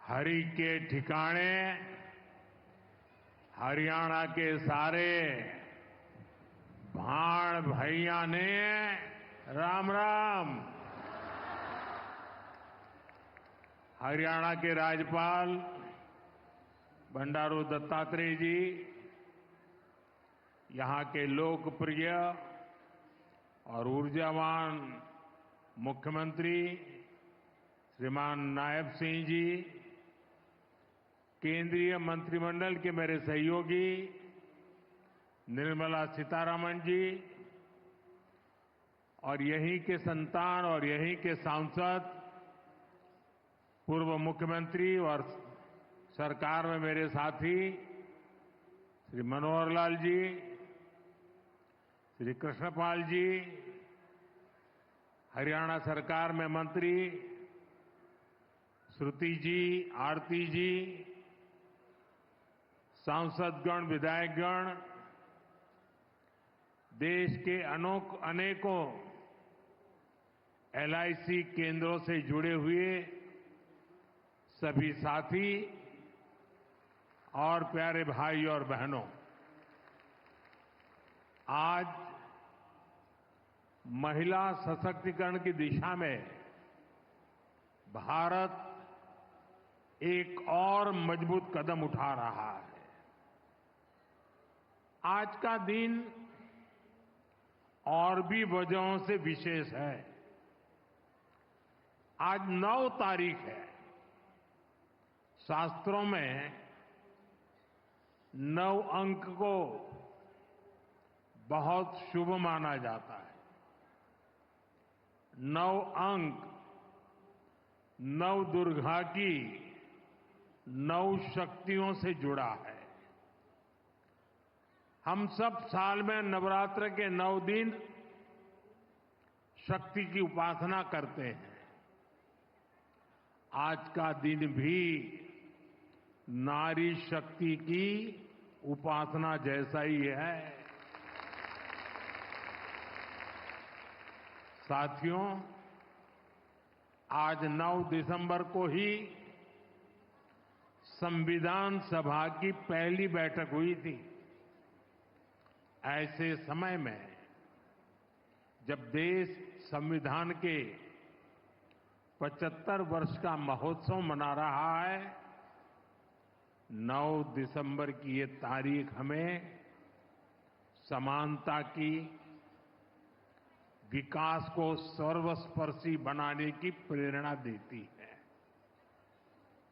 हरि के ठिकाने हरियाणा के सारे भाण भैया ने राम राम। हरियाणा के राज्यपाल बंडारू दत्तात्रेय जी, यहां के लोकप्रिय और ऊर्जावान मुख्यमंत्री श्रीमान नायब सिंह जी, केंद्रीय मंत्रिमंडल के मेरे सहयोगी निर्मला सीतारमण जी और यहीं के संतान और यहीं के सांसद पूर्व मुख्यमंत्री और सरकार में मेरे साथी श्री मनोहर लाल जी, श्री कृष्णपाल जी, हरियाणा सरकार में मंत्री श्रुति जी, आरती जी, सांसदगण, विधायकगण, देश के अनेकों एलआईसी केंद्रों से जुड़े हुए सभी साथी और प्यारे भाई और बहनों, आज महिला सशक्तिकरण की दिशा में भारत एक और मजबूत कदम उठा रहा है। आज का दिन और भी वजहों से विशेष है। आज 9 तारीख है। शास्त्रों में 9 अंक को बहुत शुभ माना जाता है। 9 अंक 9 दुर्गा की 9 शक्तियों से जुड़ा है। हम सब साल में नवरात्र के 9 दिन शक्ति की उपासना करते हैं। आज का दिन भी नारी शक्ति की उपासना जैसा ही है। साथियों, आज 9 दिसंबर को ही संविधान सभा की पहली बैठक हुई थी। ऐसे समय में जब देश संविधान के 75 वर्ष का महोत्सव मना रहा है, 9 दिसंबर की ये तारीख हमें समानता की, विकास को सर्वस्पर्शी बनाने की प्रेरणा देती है।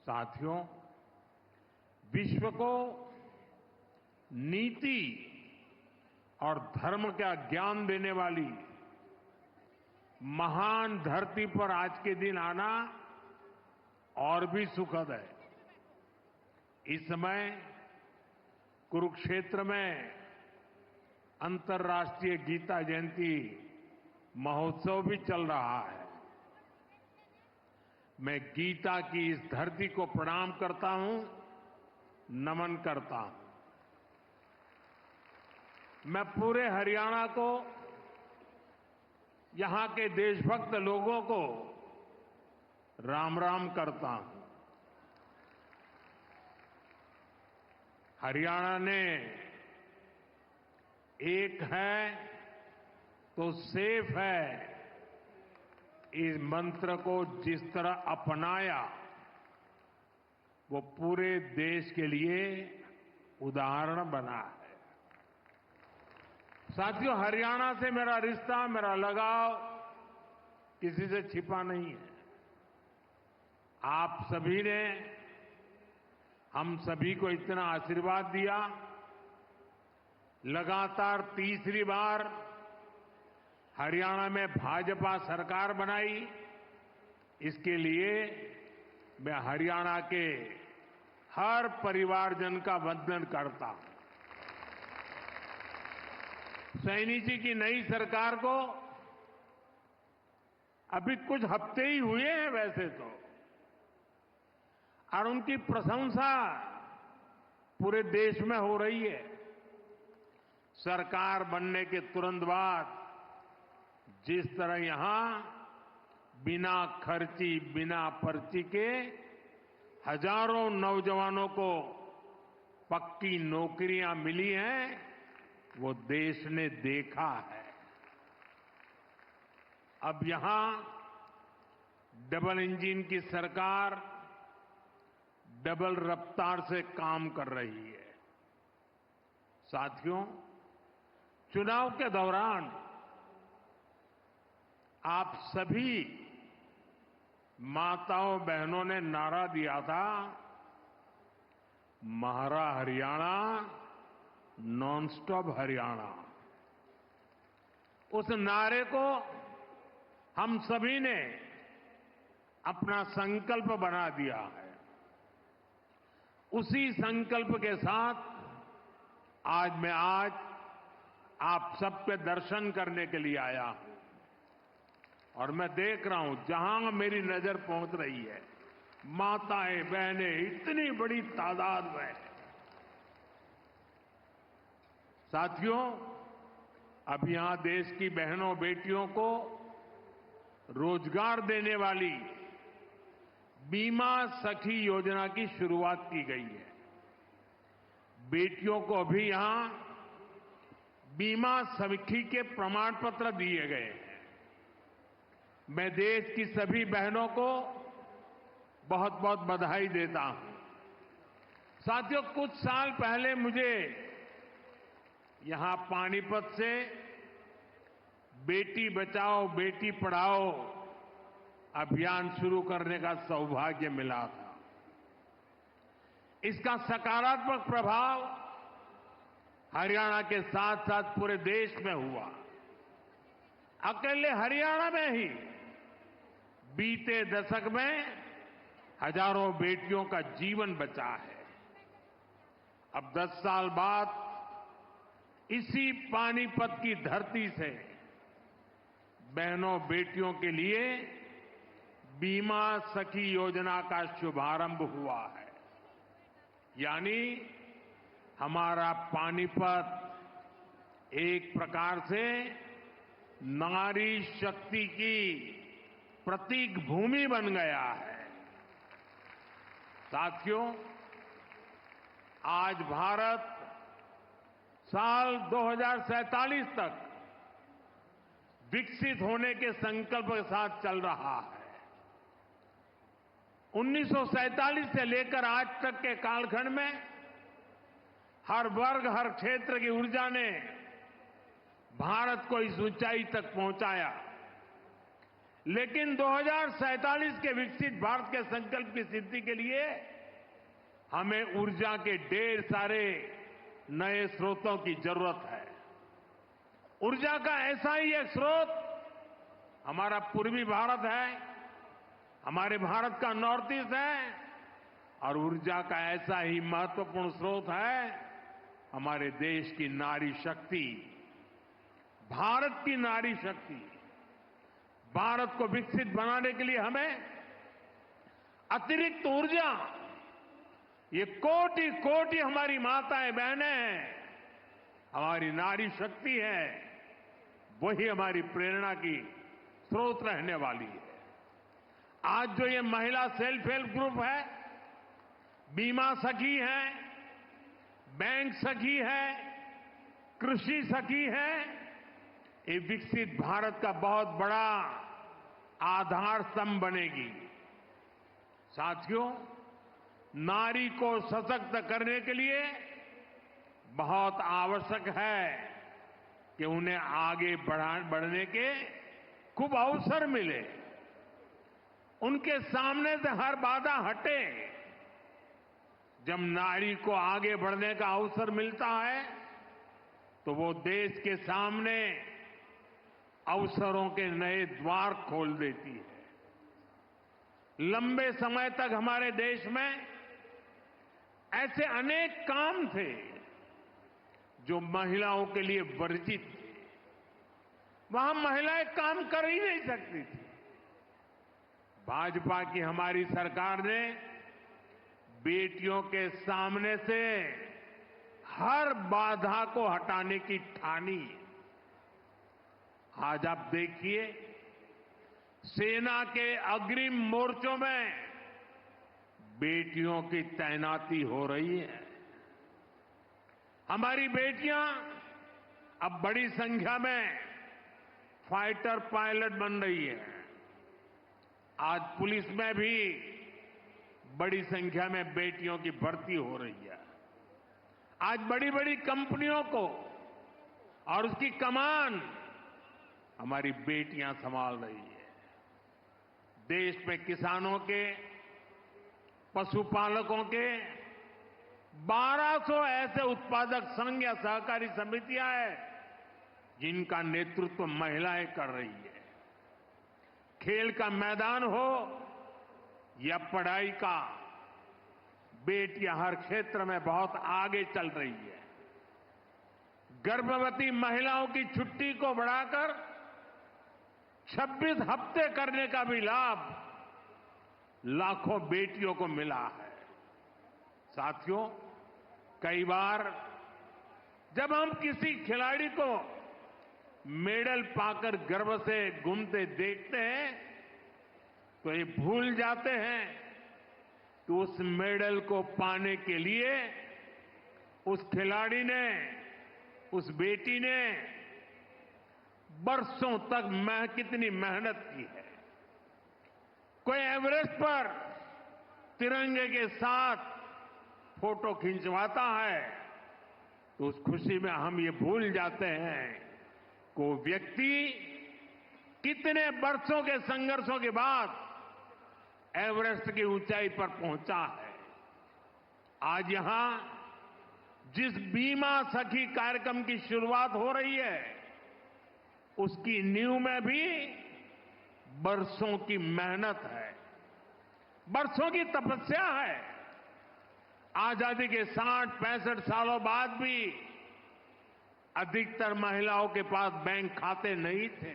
साथियों, विश्व को नीति और धर्म का ज्ञान देने वाली महान धरती पर आज के दिन आना और भी सुखद है। इस समय कुरुक्षेत्र में अंतर्राष्ट्रीय गीता जयंती महोत्सव भी चल रहा है। मैं गीता की इस धरती को प्रणाम करता हूं, नमन करता हूं। मैं पूरे हरियाणा को, यहां के देशभक्त लोगों को राम राम करता हूं। हरियाणा ने एक है तो सेफ है इस मंत्र को जिस तरह अपनाया, वो पूरे देश के लिए उदाहरण बना है। साथियों, हरियाणा से मेरा रिश्ता, मेरा लगाव किसी से छिपा नहीं है। आप सभी ने हम सभी को इतना आशीर्वाद दिया। लगातार तीसरी बार हरियाणा में भाजपा सरकार बनाई। इसके लिए मैं हरियाणा के हर परिवारजन का वंदन करता हूं। सैनी जी की नई सरकार को अभी कुछ हफ्ते ही हुए हैं वैसे तो, और उनकी प्रशंसा पूरे देश में हो रही है। सरकार बनने के तुरंत बाद जिस तरह यहां बिना खर्ची, बिना पर्ची के हजारों नौजवानों को पक्की नौकरियां मिली हैं, वो देश ने देखा है। अब यहां डबल इंजन की सरकार डबल रफ्तार से काम कर रही है। साथियों, चुनाव के दौरान आप सभी माताओं बहनों ने नारा दिया था, महारा हरियाणा, नॉन स्टॉप हरियाणा। उस नारे को हम सभी ने अपना संकल्प बना दिया है। उसी संकल्प के साथ मैं आप सबके दर्शन करने के लिए आया हूं और मैं देख रहा हूं जहां मेरी नजर पहुंच रही है, माताएं बहनें इतनी बड़ी तादाद में। साथियों, अब यहां देश की बहनों बेटियों को रोजगार देने वाली बीमा सखी योजना की शुरुआत की गई है। बेटियों को अभी यहां बीमा सखी के प्रमाण पत्र दिए गए हैं। मैं देश की सभी बहनों को बहुत बहुत बधाई देता हूं। साथियों, कुछ साल पहले मुझे यहां पानीपत से बेटी बचाओ बेटी पढ़ाओ अभियान शुरू करने का सौभाग्य मिला था। इसका सकारात्मक प्रभाव हरियाणा के साथ साथ पूरे देश में हुआ। अकेले हरियाणा में ही बीते दशक में हजारों बेटियों का जीवन बचा है। अब 10 साल बाद इसी पानीपत की धरती से बहनों बेटियों के लिए बीमा सखी योजना का शुभारंभ हुआ है। यानी हमारा पानीपत एक प्रकार से नारी शक्ति की प्रतीक भूमि बन गया है। साथियों, आज भारत साल 2047 तक विकसित होने के संकल्प के साथ चल रहा है। 1947 से लेकर आज तक के कालखंड में हर वर्ग हर क्षेत्र की ऊर्जा ने भारत को इस ऊंचाई तक पहुंचाया। लेकिन 2047 के विकसित भारत के संकल्प की सिद्धि के लिए हमें ऊर्जा के ढेर सारे नए स्रोतों की जरूरत है। ऊर्जा का ऐसा ही एक स्रोत हमारा पूर्वी भारत है, हमारे भारत का नॉर्थ ईस्ट है, और ऊर्जा का ऐसा ही महत्वपूर्ण स्रोत है हमारे देश की नारी शक्ति, भारत की नारी शक्ति। भारत को विकसित बनाने के लिए हमें अतिरिक्त ऊर्जा, ये कोटि कोटि हमारी माताएं बहनें हैं, हमारी नारी शक्ति है, वही हमारी प्रेरणा की स्रोत रहने वाली है। आज जो ये महिला सेल्फ हेल्प ग्रुप है, बीमा सखी है, बैंक सखी है, कृषि सखी है, ये विकसित भारत का बहुत बड़ा आधार स्तंभ बनेगी। साथियों, नारी को सशक्त करने के लिए बहुत आवश्यक है कि उन्हें आगे बढ़ने के खूब अवसर मिले, उनके सामने से हर बाधा हटे। जब नारी को आगे बढ़ने का अवसर मिलता है तो वो देश के सामने अवसरों के नए द्वार खोल देती है। लंबे समय तक हमारे देश में ऐसे अनेक काम थे जो महिलाओं के लिए वर्जित थे। वहां महिलाएं काम कर ही नहीं सकती थी। भाजपा की हमारी सरकार ने बेटियों के सामने से हर बाधा को हटाने की ठानी। आज आप देखिए, सेना के अग्रिम मोर्चों में बेटियों की तैनाती हो रही है। हमारी बेटियां अब बड़ी संख्या में फाइटर पायलट बन रही है। आज पुलिस में भी बड़ी संख्या में बेटियों की भर्ती हो रही है। आज बड़ी बड़ी कंपनियों को और उसकी कमान हमारी बेटियां संभाल रही है। देश में किसानों के, पशुपालकों के 1200 ऐसे उत्पादक संघ या सहकारी समितियां हैं जिनका नेतृत्व महिलाएं कर रही है। खेल का मैदान हो या पढ़ाई का, बेटियां हर क्षेत्र में बहुत आगे चल रही है। गर्भवती महिलाओं की छुट्टी को बढ़ाकर 26 हफ्ते करने का भी लाभ लाखों बेटियों को मिला है। साथियों, कई बार जब हम किसी खिलाड़ी को मेडल पाकर गर्व से घूमते देखते हैं तो ये भूल जाते हैं कि उस मेडल को पाने के लिए उस खिलाड़ी ने, उस बेटी ने बरसों तक कितनी मेहनत की है। कोई एवरेस्ट पर तिरंगे के साथ फोटो खिंचवाता है तो उस खुशी में हम ये भूल जाते हैं कि वो व्यक्ति कितने वर्षों के संघर्षों के बाद एवरेस्ट की ऊंचाई पर पहुंचा है। आज यहां जिस बीमा सखी कार्यक्रम की शुरुआत हो रही है उसकी नींव में भी बरसों की मेहनत है, बरसों की तपस्या है। आजादी के 60-65 सालों बाद भी अधिकतर महिलाओं के पास बैंक खाते नहीं थे,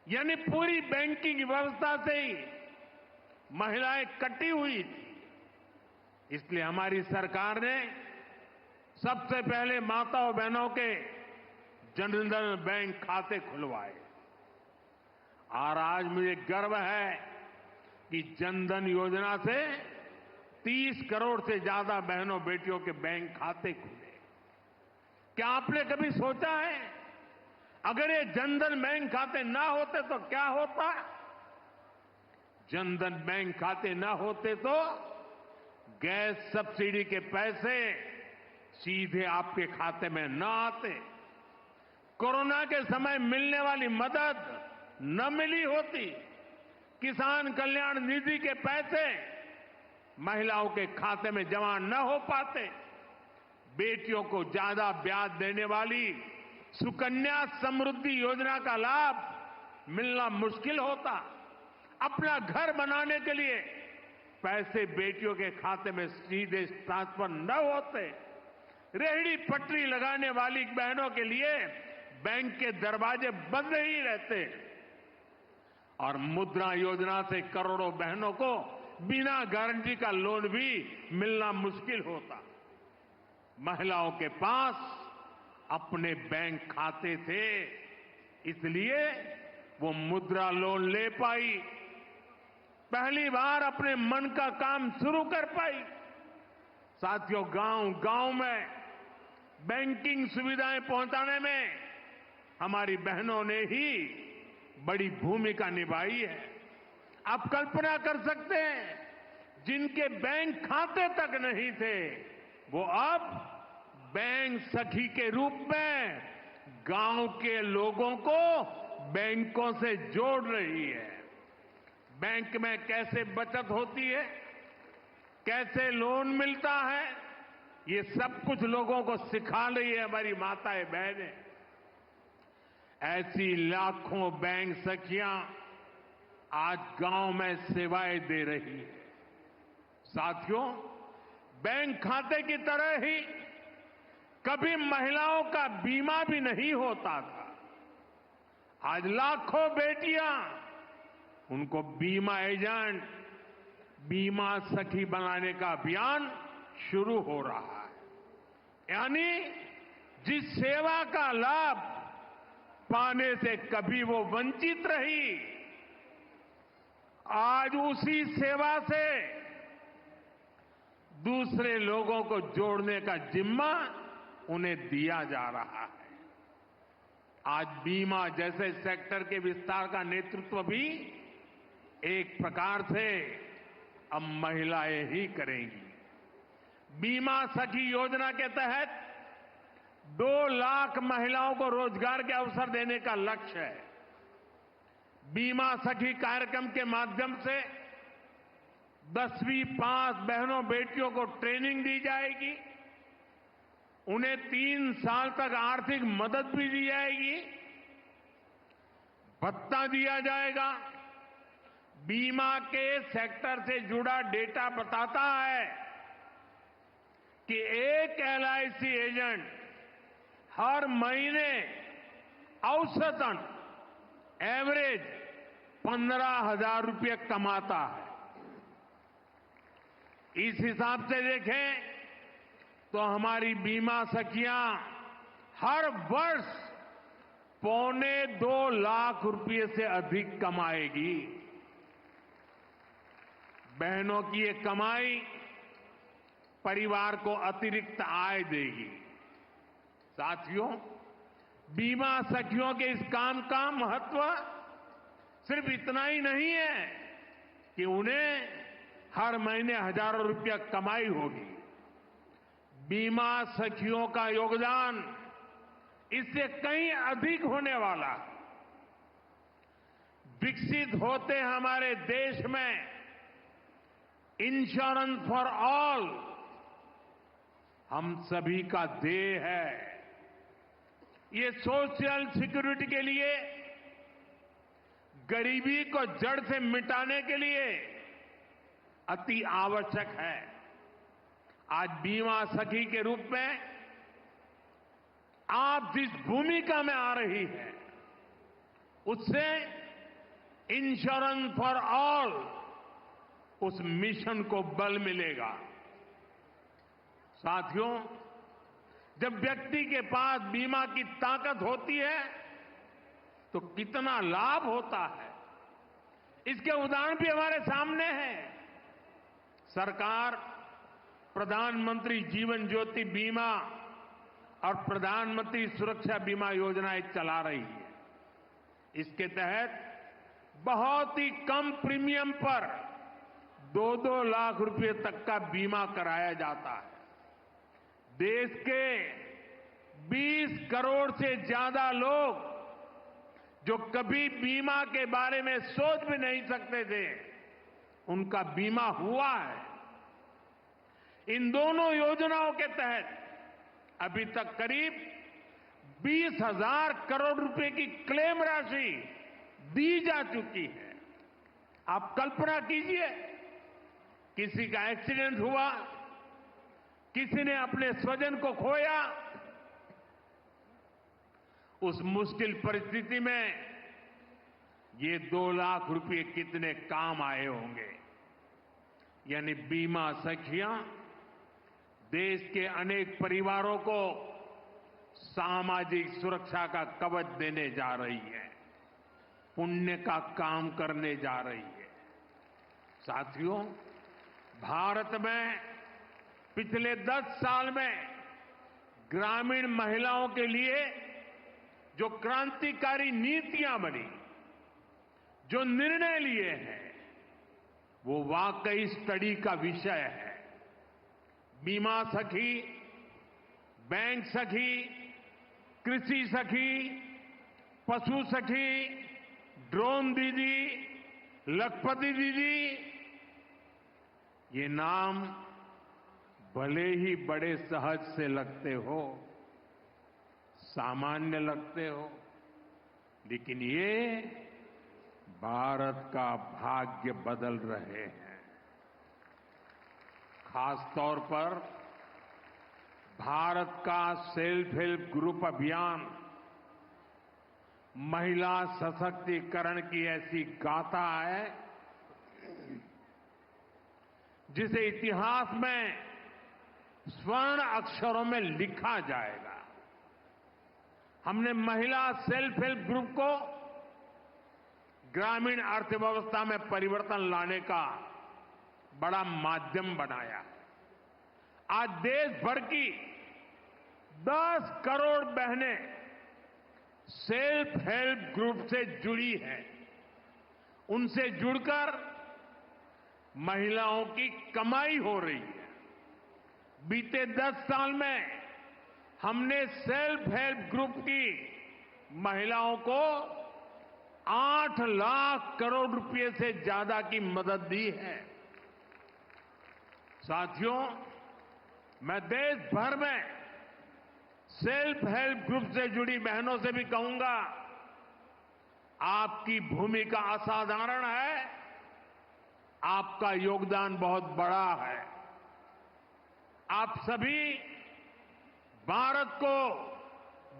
यानी पूरी बैंकिंग व्यवस्था से ही महिलाएं कटी हुई थी। इसलिए हमारी सरकार ने सबसे पहले माताओं बहनों के जनधन बैंक खाते खुलवाए और आज मुझे गर्व है कि जनधन योजना से 30 करोड़ से ज्यादा बहनों बेटियों के बैंक खाते खुले। क्या आपने कभी सोचा है अगर ये जनधन बैंक खाते ना होते तो क्या होता? जनधन बैंक खाते ना होते तो गैस सब्सिडी के पैसे सीधे आपके खाते में न आते, कोरोना के समय मिलने वाली मदद न मिली होती, किसान कल्याण निधि के पैसे महिलाओं के खाते में जमा न हो पाते, बेटियों को ज्यादा ब्याज देने वाली सुकन्या समृद्धि योजना का लाभ मिलना मुश्किल होता, अपना घर बनाने के लिए पैसे बेटियों के खाते में सीधे ट्रांसफर न होते, रेहड़ी पटरी लगाने वाली बहनों के लिए बैंक के दरवाजे बंद ही रहते और मुद्रा योजना से करोड़ों बहनों को बिना गारंटी का लोन भी मिलना मुश्किल होता। महिलाओं के पास अपने बैंक खाते थे, इसलिए वो मुद्रा लोन ले पाई, पहली बार अपने मन का काम शुरू कर पाई। साथियों, गांव-गांव में बैंकिंग सुविधाएं पहुंचाने में हमारी बहनों ने ही बड़ी भूमिका निभाई है। आप कल्पना कर सकते हैं, जिनके बैंक खाते तक नहीं थे वो अब बैंक सखी के रूप में गांव के लोगों को बैंकों से जोड़ रही है। बैंक में कैसे बचत होती है, कैसे लोन मिलता है, ये सब कुछ लोगों को सिखा रही है हमारी माताएं बहनें। ऐसी लाखों बैंक सखियां आज गांव में सेवाएं दे रही है। साथियों, बैंक खाते की तरह ही कभी महिलाओं का बीमा भी नहीं होता था। आज लाखों बेटियां, उनको बीमा एजेंट, बीमा सखी बनाने का अभियान शुरू हो रहा है। यानी जिस सेवा का लाभ पाने से कभी वो वंचित रही, आज उसी सेवा से दूसरे लोगों को जोड़ने का जिम्मा उन्हें दिया जा रहा है। आज बीमा जैसे सेक्टर के विस्तार का नेतृत्व भी एक प्रकार से अब महिलाएं ही करेंगी। बीमा सखी योजना के तहत 2 लाख महिलाओं को रोजगार के अवसर देने का लक्ष्य है। बीमा सखी कार्यक्रम के माध्यम से 10वीं पास बहनों बेटियों को ट्रेनिंग दी जाएगी। उन्हें 3 साल तक आर्थिक मदद भी दी जाएगी, भत्ता दिया जाएगा। बीमा के सेक्टर से जुड़ा डेटा बताता है कि एक एलआईसी एजेंट हर महीने औसतन एवरेज 15,000 रुपये कमाता है। इस हिसाब से देखें तो हमारी बीमा सखियां हर वर्ष 2.25 लाख रुपये से अधिक कमाएगी। बहनों की ये कमाई परिवार को अतिरिक्त आय देगी। साथियों, बीमा सखियों के इस काम का महत्व सिर्फ इतना ही नहीं है कि उन्हें हर महीने हजारों रुपया कमाई होगी। बीमा सखियों का योगदान इससे कहीं अधिक होने वाला है। विकसित होते हमारे देश में इंश्योरेंस फॉर ऑल हम सभी का ध्येय है। ये सोशल सिक्योरिटी के लिए, गरीबी को जड़ से मिटाने के लिए अति आवश्यक है। आज बीमा सखी के रूप में आप जिस भूमिका में आ रही है, उससे इंश्योरेंस फॉर ऑल उस मिशन को बल मिलेगा। साथियों, जब व्यक्ति के पास बीमा की ताकत होती है तो कितना लाभ होता है, इसके उदाहरण भी हमारे सामने हैं। सरकार प्रधानमंत्री जीवन ज्योति बीमा और प्रधानमंत्री सुरक्षा बीमा योजनाएं चला रही है। इसके तहत बहुत ही कम प्रीमियम पर 2-2 लाख रुपए तक का बीमा कराया जाता है। देश के 20 करोड़ से ज्यादा लोग जो कभी बीमा के बारे में सोच भी नहीं सकते थे, उनका बीमा हुआ है। इन दोनों योजनाओं के तहत अभी तक करीब 20,000 करोड़ रुपए की क्लेम राशि दी जा चुकी है। आप कल्पना कीजिए, किसी का एक्सीडेंट हुआ, किसी ने अपने स्वजन को खोया, उस मुश्किल परिस्थिति में ये 2 लाख रुपए कितने काम आए होंगे। यानी बीमा सखियां देश के अनेक परिवारों को सामाजिक सुरक्षा का कवच देने जा रही है, पुण्य का काम करने जा रही है। साथियों, भारत में पिछले 10 साल में ग्रामीण महिलाओं के लिए जो क्रांतिकारी नीतियां बनी, जो निर्णय लिए हैं, वो वाकई स्टडी का विषय है। बीमा सखी, बैंक सखी, कृषि सखी, पशु सखी, ड्रोन दीदी, लखपति दीदी, ये नाम भले ही बड़े सहज से लगते हो, सामान्य लगते हो, लेकिन ये भारत का भाग्य बदल रहे हैं। खास तौर पर भारत का सेल्फ हेल्प ग्रुप अभियान महिला सशक्तिकरण की ऐसी गाथा है जिसे इतिहास में स्वर्ण अक्षरों में लिखा जाएगा। हमने महिला सेल्फ हेल्प ग्रुप को ग्रामीण अर्थव्यवस्था में परिवर्तन लाने का बड़ा माध्यम बनाया है। आज देश भर की 10 करोड़ बहनें सेल्फ हेल्प ग्रुप से जुड़ी हैं। उनसे जुड़कर महिलाओं की कमाई हो रही है। बीते 10 साल में हमने सेल्फ हेल्प ग्रुप की महिलाओं को 8 लाख करोड़ रुपए से ज्यादा की मदद दी है। साथियों, मैं देश भर में सेल्फ हेल्प ग्रुप से जुड़ी बहनों से भी कहूंगा, आपकी भूमिका असाधारण है, आपका योगदान बहुत बड़ा है। आप सभी भारत को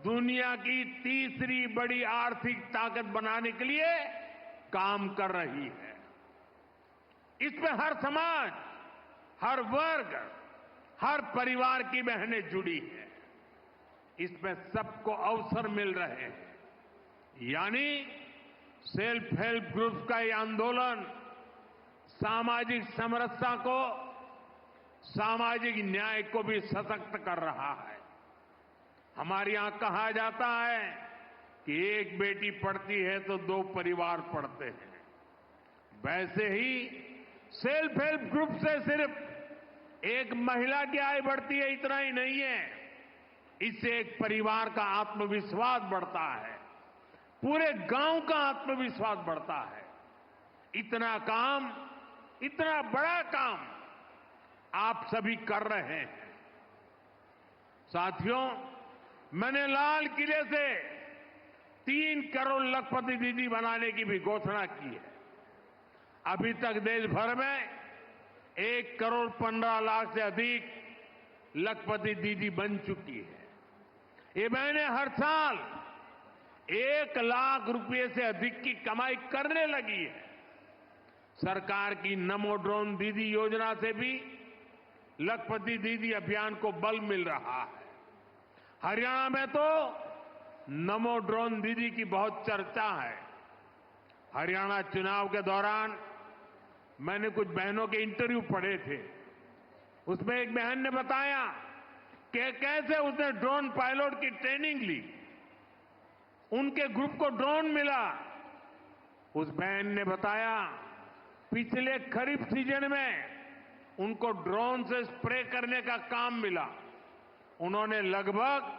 दुनिया की तीसरी बड़ी आर्थिक ताकत बनाने के लिए काम कर रही है। इसमें हर समाज, हर वर्ग, हर परिवार की बहनें जुड़ी हैं। इसमें सबको अवसर मिल रहे हैं। यानी सेल्फ हेल्प ग्रुप का ये आंदोलन सामाजिक समरसता को, सामाजिक न्याय को भी सशक्त कर रहा है। हमारे यहां कहा जाता है कि एक बेटी पढ़ती है तो 2 परिवार पढ़ते हैं। वैसे ही सेल्फ हेल्प ग्रुप से सिर्फ एक महिला की आय बढ़ती है, इतना ही नहीं है। इससे एक परिवार का आत्मविश्वास बढ़ता है, पूरे गांव का आत्मविश्वास बढ़ता है। इतना काम, इतना बड़ा काम आप सभी कर रहे हैं। साथियों, मैंने लाल किले से 3 करोड़ लखपति दीदी बनाने की भी घोषणा की है। अभी तक देश भर में 1 करोड़ 15 लाख से अधिक लखपति दीदी बन चुकी है। ये बहनें हर साल 1 लाख रुपए से अधिक की कमाई करने लगी है। सरकार की नमो ड्रोन दीदी योजना से भी लखपति दीदी अभियान को बल मिल रहा है। हरियाणा में तो नमो ड्रोन दीदी की बहुत चर्चा है। हरियाणा चुनाव के दौरान मैंने कुछ बहनों के इंटरव्यू पढ़े थे। उसमें एक बहन ने बताया कि कैसे उसने ड्रोन पायलट की ट्रेनिंग ली, उनके ग्रुप को ड्रोन मिला। उस बहन ने बताया पिछले खरीफ सीजन में उनको ड्रोन से स्प्रे करने का काम मिला। उन्होंने लगभग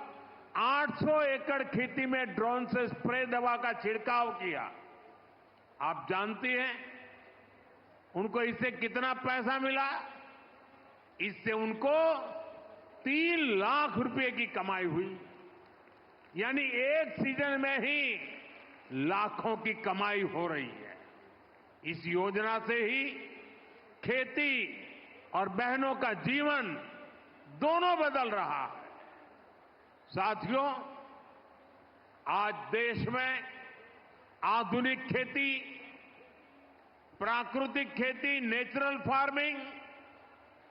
800 एकड़ खेती में ड्रोन से स्प्रे दवा का छिड़काव किया। आप जानती हैं उनको इससे कितना पैसा मिला? इससे उनको 3 लाख रुपए की कमाई हुई। यानी एक सीजन में ही लाखों की कमाई हो रही है। इस योजना से ही खेती और बहनों का जीवन दोनों बदल रहा है। साथियों, आज देश में आधुनिक खेती, प्राकृतिक खेती, नेचुरल फार्मिंग,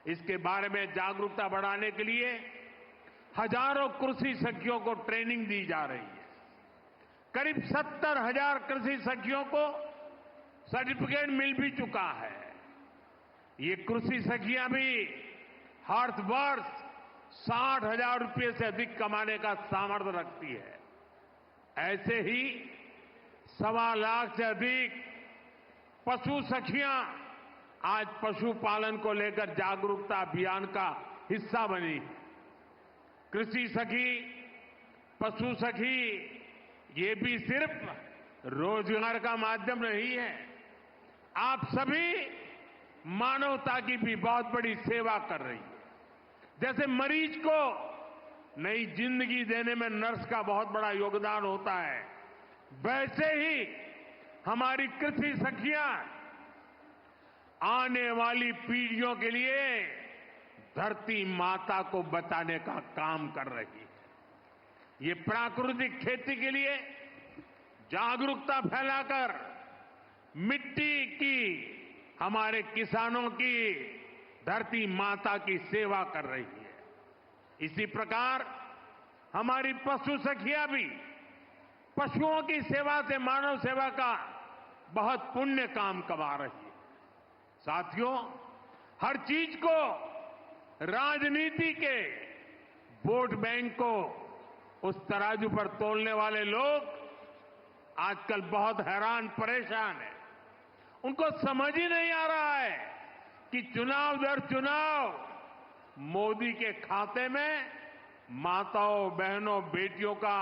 इसके बारे में जागरूकता बढ़ाने के लिए हजारों कृषि सखियों को ट्रेनिंग दी जा रही है। करीब 70,000 कृषि सखियों को सर्टिफिकेट मिल भी चुका है। ये कृषि सखियां भी हर वर्ष 60,000 रुपये से अधिक कमाने का सामर्थ्य रखती है। ऐसे ही 1.25 लाख से अधिक पशु सखियां आज पशुपालन को लेकर जागरूकता अभियान का हिस्सा बनी। कृषि सखी, पशु सखी, ये भी सिर्फ रोजगार का माध्यम नहीं है, आप सभी मानवता की भी बहुत बड़ी सेवा कर रही है। जैसे मरीज को नई जिंदगी देने में नर्स का बहुत बड़ा योगदान होता है, वैसे ही हमारी कृषि सखियां आने वाली पीढ़ियों के लिए धरती माता को बचाने का काम कर रही है। ये प्राकृतिक खेती के लिए जागरूकता फैलाकर मिट्टी की, हमारे किसानों की, धरती माता की सेवा कर रही है। इसी प्रकार हमारी पशु सखियां भी पशुओं की सेवा से मानव सेवा का बहुत पुण्य काम कमा रही है। साथियों, हर चीज को राजनीति के वोट बैंक को उस तराजू पर तोलने वाले लोग आजकल बहुत हैरान परेशान हैं। उनको समझ ही नहीं आ रहा है कि चुनाव दर चुनाव मोदी के खाते में माताओं, बहनों, बेटियों का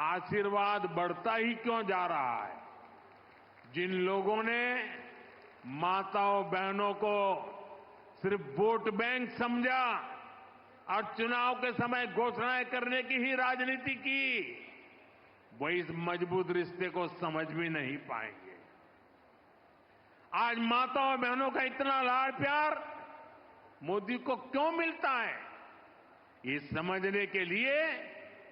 आशीर्वाद बढ़ता ही क्यों जा रहा है। जिन लोगों ने माताओं, बहनों को सिर्फ वोट बैंक समझा और चुनाव के समय घोषणाएं करने की ही राजनीति की, वो इस मजबूत रिश्ते को समझ भी नहीं पाएंगे। आज माताओं, बहनों का इतना लाड़ प्यार मोदी को क्यों मिलता है, ये समझने के लिए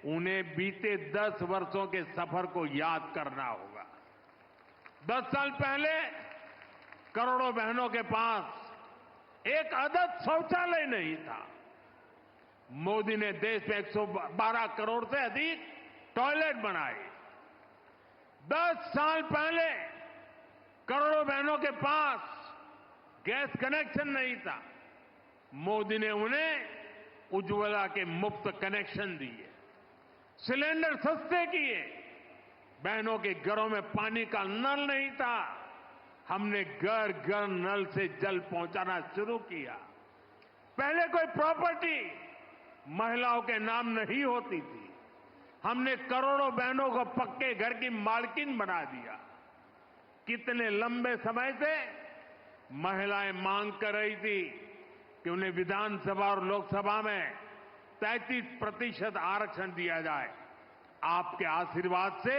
उन्हें बीते 10 वर्षों के सफर को याद करना होगा। 10 साल पहले करोड़ों बहनों के पास एक आदत शौचालय नहीं था। मोदी ने देश में 112 करोड़ से अधिक टॉयलेट बनाए। 10 साल पहले करोड़ों बहनों के पास गैस कनेक्शन नहीं था। मोदी ने उन्हें उज्ज्वला के मुफ्त कनेक्शन दिए, सिलेंडर सस्ते किए। बहनों के घरों में पानी का नल नहीं था, हमने घर घर नल से जल पहुंचाना शुरू किया। पहले कोई प्रॉपर्टी महिलाओं के नाम नहीं होती थी, हमने करोड़ों बहनों को पक्के घर की मालकिन बना दिया। कितने लंबे समय से महिलाएं मांग कर रही थी कि उन्हें विधानसभा और लोकसभा में 33% आरक्षण दिया जाए। आपके आशीर्वाद से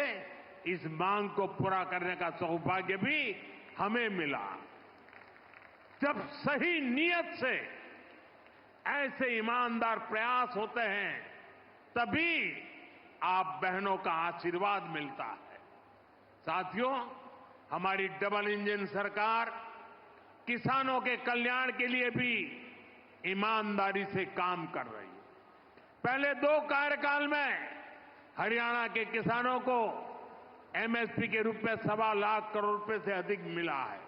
इस मांग को पूरा करने का सौभाग्य भी हमें मिला। जब सही नियत से ऐसे ईमानदार प्रयास होते हैं, तभी आप बहनों का आशीर्वाद मिलता है। साथियों, हमारी डबल इंजन सरकार किसानों के कल्याण के लिए भी ईमानदारी से काम कर रही है। पहले 2 कार्यकाल में हरियाणा के किसानों को एमएसपी के रूप में 1.25 लाख करोड़ रुपए से अधिक मिला है।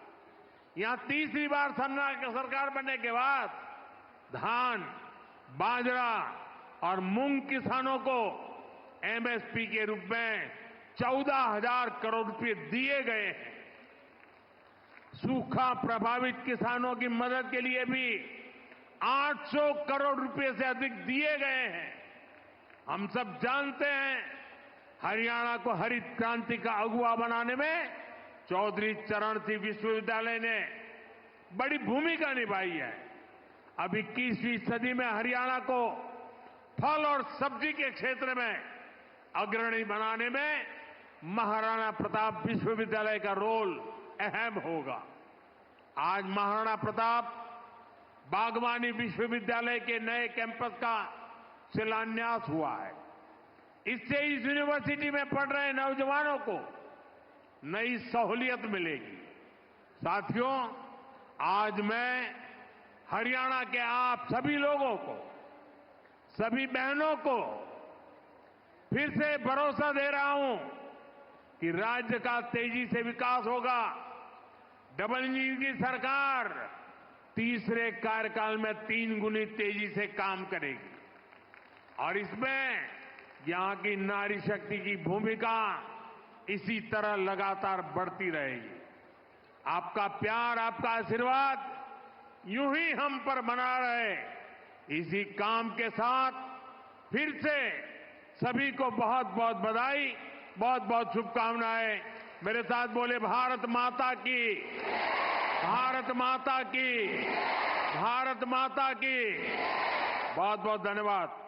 यहां तीसरी बार सरकार बनने के बाद धान, बाजरा और मूंग किसानों को एमएसपी के रूप में 14,000 करोड़ रुपए दिए गए हैं। सूखा प्रभावित किसानों की मदद के लिए भी 800 करोड़ रुपए से अधिक दिए गए हैं। हम सब जानते हैं, हरियाणा को हरित क्रांति का अगुवा बनाने में चौधरी चरण सिंह विश्वविद्यालय ने बड़ी भूमिका निभाई है। अब 21वीं सदी में हरियाणा को फल और सब्जी के क्षेत्र में अग्रणी बनाने में महाराणा प्रताप विश्वविद्यालय का रोल अहम होगा। आज महाराणा प्रताप बागवानी विश्वविद्यालय के नए कैंपस का शिलान्यास हुआ है। इससे इस यूनिवर्सिटी में पढ़ रहे नौजवानों को नई सहूलियत मिलेगी। साथियों, आज मैं हरियाणा के आप सभी लोगों को, सभी बहनों को फिर से भरोसा दे रहा हूं कि राज्य का तेजी से विकास होगा। डबल इंजन की सरकार तीसरे कार्यकाल में 3 गुनी तेजी से काम करेगी और इसमें यहां की नारी शक्ति की भूमिका इसी तरह लगातार बढ़ती रहेगी। आपका प्यार, आपका आशीर्वाद यूं ही हम पर बना रहे, इसी काम के साथ फिर से सभी को बहुत बहुत बधाई, बहुत बहुत शुभकामनाएं। मेरे साथ बोले भारत माता की, भारत माता की, भारत माता की। बहुत बहुत धन्यवाद।